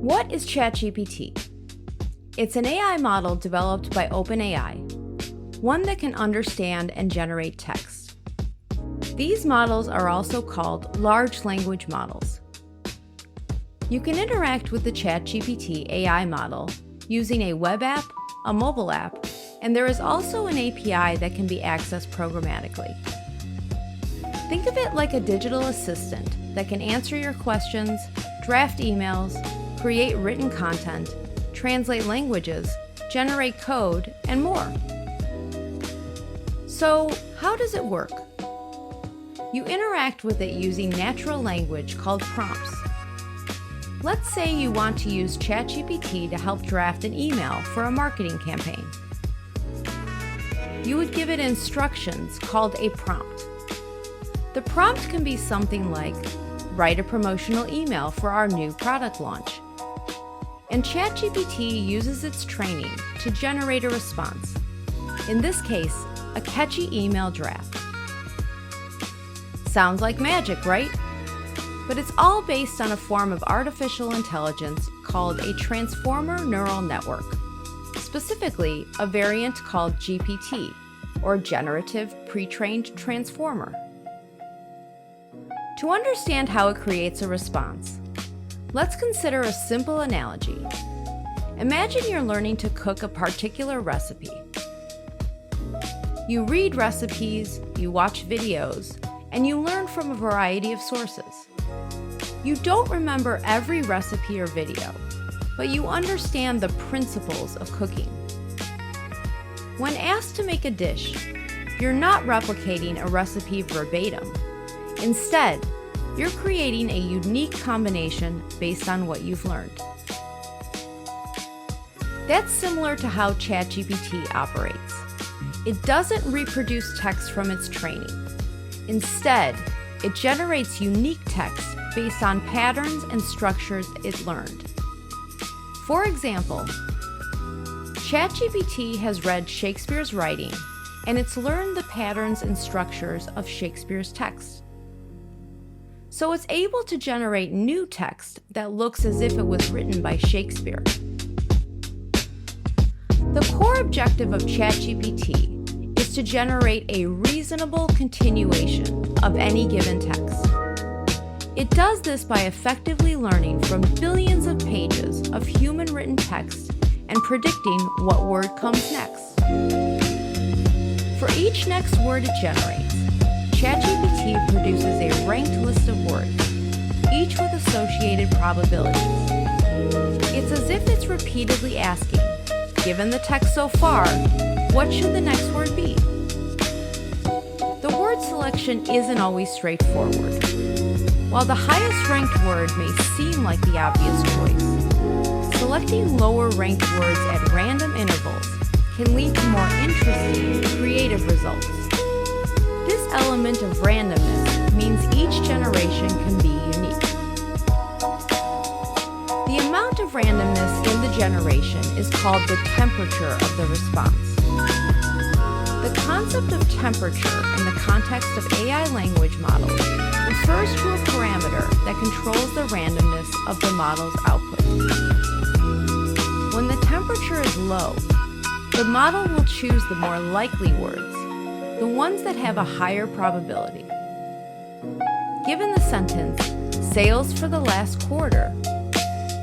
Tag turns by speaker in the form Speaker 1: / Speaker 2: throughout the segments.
Speaker 1: What is Chatgpt? It's an AI model developed by OpenAI, one that can understand and generate text. These models are also called large language models. You can interact with the Chatgpt AI model using a web app, a mobile app, and there is also an API that can be accessed programmatically. Think of it like a digital assistant that can answer your questions, draft emails, create written content, translate languages, generate code, and more. So, how does it work? You interact with it using natural language called prompts. Let's say you want to use Chatgpt to help draft an email for a marketing campaign. You would give it instructions called a prompt. The prompt can be something like, write a promotional email for our new product launch. And Chatgpt uses its training to generate a response. In this case, a catchy email draft. Sounds like magic, right? But it's all based on a form of artificial intelligence called a transformer neural network, specifically a variant called GPT, or Generative Pre-trained Transformer. To understand how it creates a response, let's consider a simple analogy. Imagine you're learning to cook a particular recipe. You read recipes, you watch videos, and you learn from a variety of sources. You don't remember every recipe or video, but you understand the principles of cooking. When asked to make a dish, you're not replicating a recipe verbatim. Instead, you're creating a unique combination based on what you've learned. That's similar to how Chatgpt operates. It doesn't reproduce text from its training. Instead, it generates unique text based on patterns and structures it learned. For example, Chatgpt has read Shakespeare's writing, and it's learned the patterns and structures of Shakespeare's text. So it's able to generate new text that looks as if it was written by Shakespeare. The core objective of Chatgpt is to generate a reasonable continuation of any given text. It does this by effectively learning from billions of pages of human-written text and predicting what word comes next. For each next word it generates, Chatgpt produces a ranked list of words, each with associated probabilities. It's as if it's repeatedly asking, given the text so far, what should the next word be? The word selection isn't always straightforward. While the highest ranked word may seem like the obvious choice, selecting lower ranked words at random intervals can lead to more interesting, creative results. This element of randomness means each generation can be unique. The amount of randomness in the generation is called the temperature of the response. The concept of temperature in the context of AI language models refers to a parameter that controls the randomness of the model's output. When the temperature is low, the model will choose the more likely words, the ones that have a higher probability. Given the sentence, sales for the last quarter,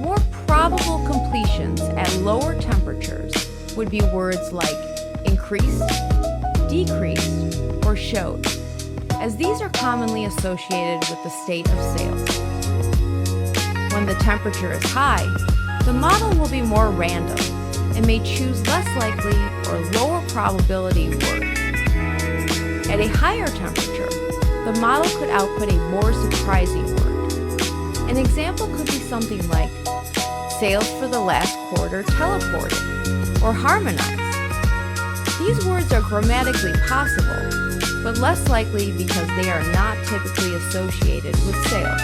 Speaker 1: more probable completions at lower temperatures would be words like increased, decreased, or showed, as these are commonly associated with the state of sales. When the temperature is high, the model will be more random and may choose less likely or lower probability words. At a higher temperature, the model could output a more surprising word. An example could be something like, sales for the last quarter teleported, or harmonized. These words are grammatically possible, but less likely because they are not typically associated with sales.